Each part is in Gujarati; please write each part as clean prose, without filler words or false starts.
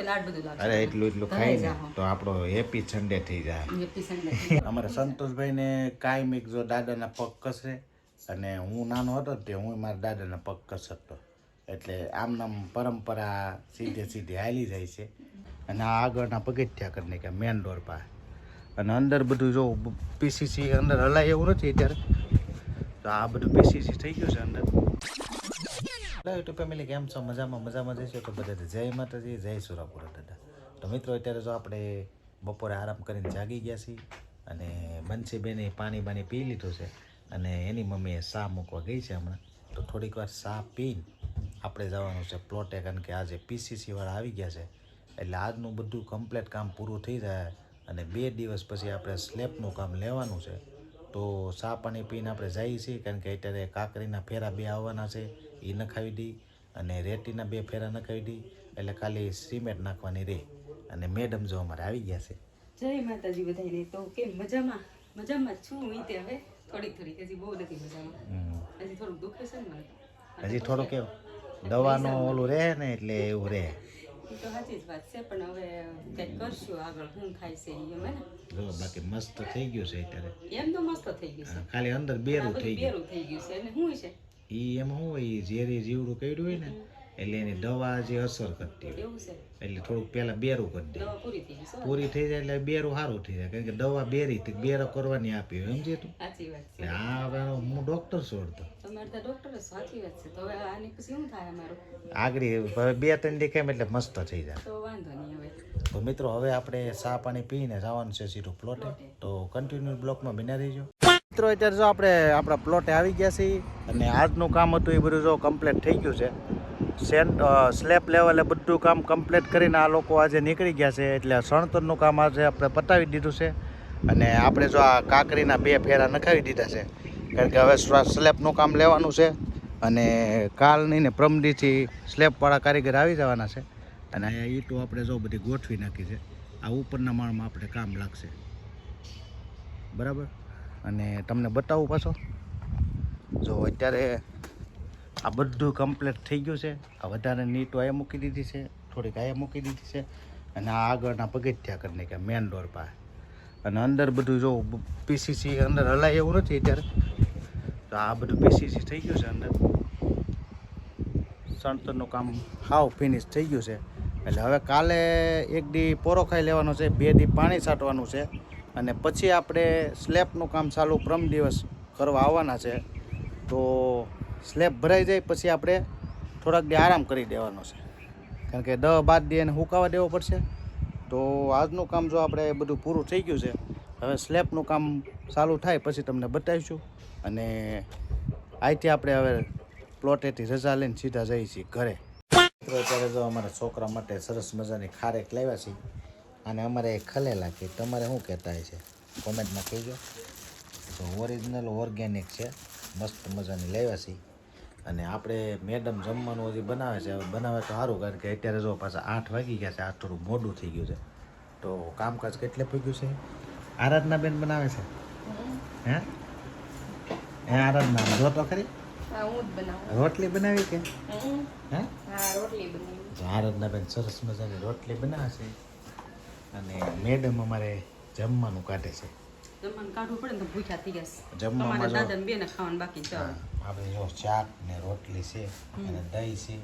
તો લાડ બધું લાગે. અરે એટલું ખાઈ ને તો આપણો હેપી સન્ડે થઈ જાય. Happy Sunday. અમારે સંતોષભાઈ ને કાયમિક જો દાદાના પગ કસરે અને હું નાનો હતો તે હું મારા દાદાના પગ કસરતો એટલે આમ નામ પરંપરા સીધે હાલી જાય છે. અને આ આગળના પગથિયા કરીને કે મેન ડોર પાસે અને અંદર બધું જો પીસીસી અંદર હલાય એવું નથી અત્યારે તો આ બધું પીસીસી થઈ ગયું છે અંદર. યુટ્યુબ ફેમિલી કેમ છો? મજામાં જઈશું તો બધા જય માતાજી, જય સુરાપુરા દાદા. તો મિત્રો અત્યારે જો આપણે બપોરે આરામ કરીને જાગી ગયા છીએ અને બંસીબેને પાણી બાણી પી લીધું છે અને એની મમ્મીએ ચા મૂકવા ગઈ છે હમણાં. તો થોડીક વાર ચા પીને આપણે જવાનું છે પ્લોટે, કારણ કે આજે પીસીસી વાળા આવી ગયા છે એટલે આજનું બધું કમ્પ્લીટ કામ પૂરું થઈ જાય અને 2 દિવસ પછી આપણે સ્લેબનું કામ લેવાનું છે. તો ચા પાણી પીને આપણે જઈએ છીએ, કારણ કે અત્યારે કાકરીના ફેરા 2 આવવાના છે, એ નખાવી દઈ અને રેતીના 2 ફેરા નખાવી દઈ એટલે ખાલી સિમેન્ટ નાખવાની રહે. અને મેડમ જો અમારે આવી ગયા છે. જય માતાજી બધાને. તો કેમ મજામાં છું હું તે હવે થોડીક હજી બહુ નથી મજામાં. હજી થોડુંક દુખે છે ને મને. હજી થોડું કેવું દવાનું ઓલું રહે ને એટલે એવું રહે. એ તો સાચી જ વાત છે, પણ હવે કંઈક કરશું આગળ શું થાય છે એમ ને. જો બાકી મસ્ત થઈ ગયું છે અત્યારે. એમ તો મસ્ત થઈ ગયું છે, ખાલી અંદર બેરું થઈ ગયું છે. અને શું છે ઈ એમ શું હોય ઝેરી જીવડું કર્યું હોય ને એટલે એની દવા જે અસર કરતી હોય એવું છે. એટલે થોડુંક પેલા બેરું કરી દે. દવા પૂરી થઈ ગઈ છે. પૂરી થઈ જાય એટલે બેરું સારું થઈ જાય, કારણ કે દવા બેરો કરવાની આપી હોય સમજે તું. સાચી વાત છે. એટલે આ હવે હું ડોક્ટર છોડતો તમારે તો ડોક્ટર સાચી વાત છે. તો હવે આની પછી શું થાય અમારું આગળ હવે 2-3 દેખાય એટલે મસ્ત થઈ જાય. તો વાંધો નહીં. હવે તો મિત્રો હવે આપણે ચા પાણી પીને જવાનું છે સીધું પ્લોટે, તો કન્ટિન્યુ બ્લોકમાં બિના રહીજો. મિત્રો અત્યારે જો આપણે આપણા પ્લોટે આવી ગયા છીએ અને આજનું કામ હતું એ બધું જો કમ્પ્લીટ થઈ ગયું છે. સ્લેબ લેવલે બધું કામ કમ્પ્લીટ કરીને આ લોકો આજે નીકળી ગયા છે, એટલે સણતરનું કામ આજે આપણે પતાવી દીધું છે. અને આપણે જો આ કાકરીના 2 ફેરા નખાવી દીધા છે, કારણ કે હવે સ્લેબનું કામ લેવાનું છે અને કાલની ને પ્રમદીથી સ્લેબવાળા કારીગર આવી જવાના છે. અને અહીંયા ઈંટો આપણે જો બધી ગોઠવી નાખી છે. આ ઉપરના માળમાં આપણે કામ લાગશે બરાબર. અને તમને બતાવું પાછો જો અત્યારે આ બધું કમ્પ્લીટ થઈ ગયું છે. આ વધારે ઈંટો અહીંયા મૂકી દીધી છે, થોડીક અહીંયા મૂકી દીધી છે અને આ આગળના પગથિયા કરીને કે મેન ડોર પાસે અને અંદર બધું જો પીસીસી અંદર હલાય એવું નથી અત્યારે તો આ બધું પીસીસી થઈ ગયું છે. અંદર સણતરનું કામ હાવ ફિનિશ થઈ ગયું છે. એટલે હવે કાલે 1 દી પોરો ખાઈ લેવાનો છે, 2 દી પાણી છાંટવાનું છે અને પછી આપણે સ્લેબનું કામ ચાલુ પ્રમ દિવસ કરવા આવવાના છે. તો સ્લેબ ભરાઈ જાય પછી આપણે થોડાક દી આરામ કરી દેવાનો છે, કારણ કે 10-12 દી એને સુકાવા દેવો પડશે. તો આજનું કામ જો આપણે બધું પૂરું થઈ ગયું છે, હવે સ્લેબનું કામ ચાલુ થાય પછી તમને બતાવીશું. અને અહીંથી આપણે હવે પ્લોટેથી રજા લઈને સીધા જઈએ છીએ ઘરે. અત્યારે જો અમારા છોકરા માટે સરસ મજાની ખારેક લાવ્યા છીએ અને અમારે ખલેલા કે તમારે શું કહેતા હોય છે કોમેન્ટમાં કહેજો. તો ઓરિજિનલ ઓર્ગેનિક છે, મસ્ત મજાની લાવ્યા છીએ. અને આપણે મેડમ જમવાનું હજી બનાવે છે, હવે બનાવે તો સારું, કારણ કે અત્યારે જો પાછા 8 વાગી ગયા છે, આ થોડું મોડું થઈ ગયું છે. તો કામકાજ કેટલે પગ્યું છે. આરાધના બેન બનાવે છે હે આરાધના જો તો ખરી રોટલી બનાવી કે આરાધના બેન સરસ મજાની રોટલી બનાવે છે અને મેડમ અમારે જમવાનું કાઢે છે. જમવાનું કાઢવું પડે ને તો ભૂખ્યા થઈ ગયા. જમવામાં દાદા ને બેને ખાવાનું બાકી છે. આપણે જો શાક ને રોટલી છે અને દહીં છે,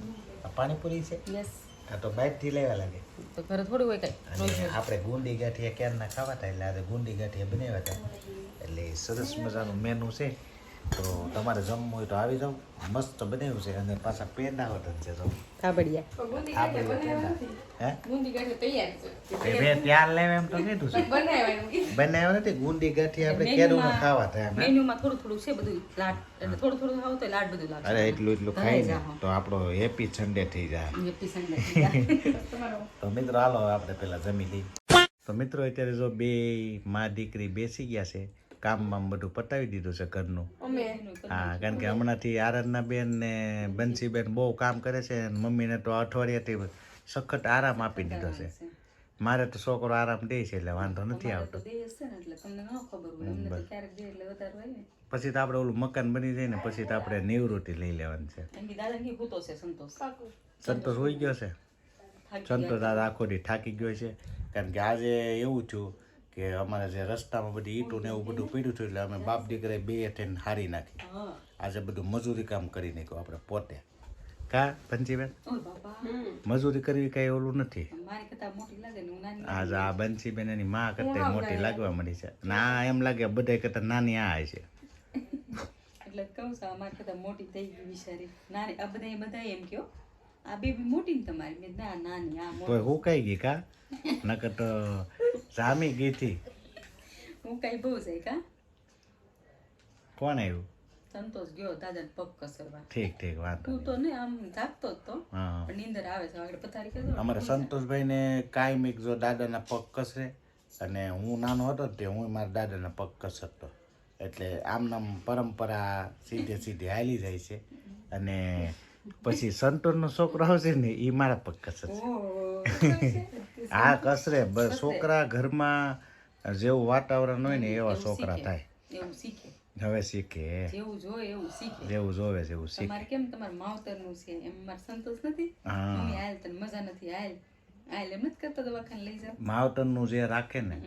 પાણીપુરી છે. યસ. આ તો બહારથી લેવા લાગે તો ઘરે થોડું હોય કઈ. આપણે ગુંડી ગાંઠિયા ક્યારના ખાવા હતા એટલે આજે ગુંડી ગાંઠિયા બનાવ્યા હતા, એટલે સરસ મજાનું મેનુ છે. તો તમારે જમવું હોય તો આવી જાવ, મસ્ત બનાવ્યું છે. અને પાછા પેંડા વતન છે તો મેં ત્યાં લેવા એમ તો કીધું છે, બનાવ્યા નથી. ગુંડી ગાંઠિયા આપણે કેરું ખાવા થાય મેન્યુમાં થોડું છે બધું લાડ, એટલે થોડું ખાવ તો લાડ બધું લાગે. અરે એટલું ખાઈ ને તો આપણો હેપી સન્ડે થઈ જાય. Happy Sunday. તો મિત્રો હાલો આપણે પેલા જમી લઈએ. તો મિત્રો અત્યારે જો 2 માં દીકરી બેસી ગયા છે, કામમાં બધું પતાવી દીધું છે ઘરનું. હા, કારણ કે હમણાંથી આરાધના બેન ને બંસીબેન બહુ કામ કરે છે અને મમ્મીને તો અઠવાડિયાથી સખત આરામ આપી દીધો છે. મારે તો છોકરો આરામ દે છે એટલે વાંધો નથી આવતો. પછી તો આપણે ઓલું મકાન બની જાય ને પછી તો આપણે નિવૃત્તિ લઈ લેવાની છે. સંતોષ હોઈ ગયો છે. સંતોષ દાદા આખો દી થાકી ગયો છે, કારણ કે આજે એવું થયું કે અમારે જે રસ્તામાં બધી ઈંટું ને એવું બધું પીડ્યું થયું, એટલે અમે બાપ દીકરાએ બે થઈને હારી નાખી. હા આજે બધું મજૂરી કામ કરી નાખ્યું આપણે પોતે. કા બંસીબેન, ઓ બાપા મજૂરી કરવી કઈ ઓલું નથી. મારી કરતા મોટી લાગે ને હું નાની આજ આ બંસીબેન એની માં કરતા મોટી લાગવા મળી છે. ના એમ લાગે બધા કરતા નાની આ છે. એટલે કહું છું અમારી કરતા મોટી થઈ ગઈ બિચારી નાની. આ બધા એમ કયો આ બેબી મોટી ને તમારી. મેં ના નાની આ તો મોટી. હું કઈ ગઈ કા નકર તો જામી ગઈ હતી. હું કઈ બહુ જાય કા. કોણ આવ્યું? સંતોષ ગયો દાદાને પગ કસરવા. ઠીક ઠીક વાંધો તું તો ને આમ જાગતો જ તો હા. પણ નીંદર આવે છે આગળ પથારી કરતો અમારા સંતોષભાઈને કાયમિક જો દાદાના પગ કસરે, અને હું નાનો હતો તે હું મારા દાદાના પગ કસરતો, એટલે આમનામ પરંપરા સીધે સીધી હાલી જાય છે. અને પછી સંતોષનો છોકરો આવશે ને એ મારા પગ કસરશે. હા કસરે બસ. છોકરા ઘરમાં જેવું વાતાવરણ હોય ને એવા છોકરા થાય. એવું શીખે. હવે શીખે, જેવું જોવે એવું શીખે. જેવું જોવે જેવું શીખે. તમારે કેમ તમારે માવતરનું છે એમ મારે સંતોષ નથી. હા. મમ્મી આયલ તને મજા નથી આયલ આયલ એમ જ કરતો દવાખાને લઈ જાવ. માવતરનું જે રાખે ને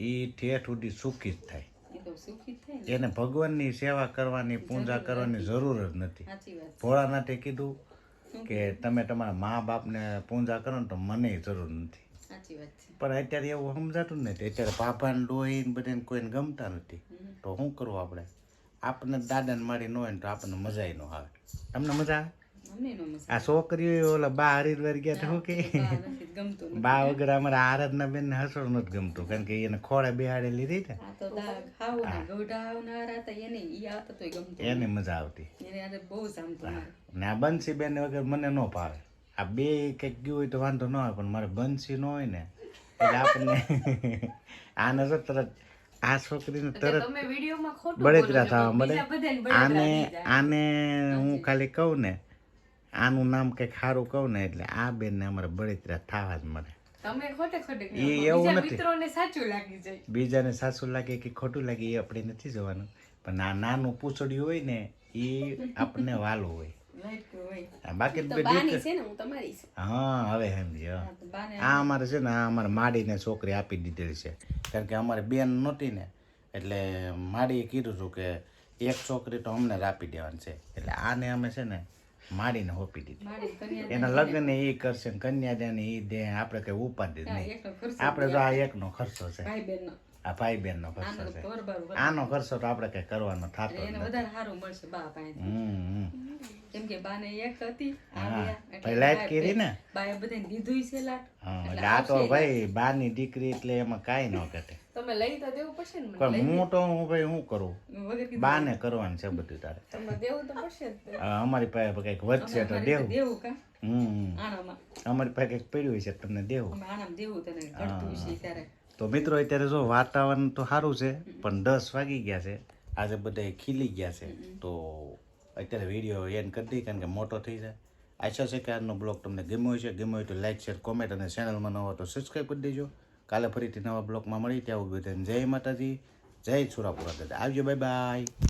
એ ઠેઠ સુધી સુખી જ થાય. એ તો સુખી જ થાય ને. એને ભગવાનની સેવા કરવાની પૂજા કરવાની જરૂર જ નથી. સાચી વાત. ભોળાનાથે કીધું કે તમે તમારા મા બાપને પૂજા કરો ને તો મને જરૂર નથી. સાચી વાત છે. પણ અત્યારે એવું સમજાતું જ નથી. અત્યારે પાપાને ડોહી ને બધાને કોઈને ગમતા નથી. તો શું કરવું આપણે? આપણને દાદાને મારી ન હોય ને તો આપણને મજા ન આવે. તમને મજા આવે? અમને નો મજા. આ છોકરીઓ ઓલા બા હરિદ્વાર ગયા તો શું કે બા નથી ગમતું નથી. બા વગર અમારા આરાધના બેન ને હસવું નથી ગમતું, કારણ કે એને ખોળે બેહાડેલી રહી ને આ તો ખાવ ને ગૌડાવનારા હતા એને ઈ આવતા તોય ગમતું. એને મજા આવતી. એને આને બહુ સામતું મારે. ને આ બંસી બેન વગર મને ન ભાવે. આ બે કંઈક ગયું હોય તો વાંધો ન આવે, પણ મારે બંસી ન હોય ને એટલે આપણને આને તો તરત આ છોકરીને તરત તમે વિડિયોમાં ખોટું બળતરા થવા મળે. બીજા બધાને બળતરા આને થઈ જાય. આને હું ખાલી કહું ને આનું નામ કંઈક સારું કહું ને એટલે આ બેનને અમારે બળતરા થવા જ મળે. તમે ખોટે ખોટે એ એવું નથી. મિત્રોને સાચું લાગી જાય. બીજાને સાસુ લાગે કે ખોટું લાગે એ આપણે નથી જોવાનું, પણ આ નાનું પૂછડ્યું હોય ને એ આપણને વાલું હોય. લાઈટ હોય. બાકી તો બાની છે ને હું તમારી છું. હા હવે સમજ્યો. હા, તો બાને આ અમારે છે ને આ અમારે માડીને છોકરી આપી દીધેલી છે, કારણ કે અમારે બેન નહોતી ને એટલે માડીએ કીધું હતું કે એક છોકરી તો અમને જ આપી દેવાની છે, એટલે આને અમે છે ને માડીને હોપી દીધી. મારી કન્યા એના લગ્ન એ કરશે ને કન્યાદાન એ દે, આપણે કઈ ઉપાધિ જ નહીં. એકનો ખર્ચો આપણે તો આ એકનો ખર્ચો છે, ભાઈ બહેનનો. આ ભાઈ બહેનનો ખર્ચો આનો છે. તો ઘર-બાર આનો ખર્ચો તો આપણે કઈ કરવાનો થતો જ એને નથી. વધારે સારું મળશે બા પાસેથી. કેમ કે બાને એક હતી હા આવ્યા એટલે ભાઈ લાઈટ કરી ને. બાએ બધાને દીધું છે લાટ. હા એટલે આ તો ભાઈ બાની દીકરી એટલે એમાં કાંઈ ન ઘટે. તમે લઈ તો દેવું પડશે ને મને. પણ હું તો હું ભાઈ શું કરું, વગર કીધું બાને કરવાનું છે બધું તારે. તમને દેવું તો પડશે જ. અમારી પાસે કંઈક વધશે તો દેવું. દેવું કા આનામાં અમારી પાસે કંઈક પડ્યું છે તમને દેવું. અમે આનામાં દેવું તને ઘટતું છે ત્યારે. તો મિત્રો અત્યારે જો વાતાવરણ તો સારું છે, પણ 10 વાગી ગયા છે, આજે બધા ખીલી ગયા છે, તો અત્યારે વિડીયો એન્ડ કરી દઈએ કારણ કે મોટો થઈ જાય. આશા છે કે આજનો બ્લોગ તમને ગમ્યો હશે. ગમ્યો હોય તો લાઈક શેર કોમેન્ટ અને ચેનલમાં નવો તો સબસ્ક્રાઈબ કરી દેજો. કાલે ફરીથી નવા બ્લોગમાં મળી ત્યાં બધાને જય માતાજી, જય સુરાપુરા દાદા. આવજો, બાય બાય.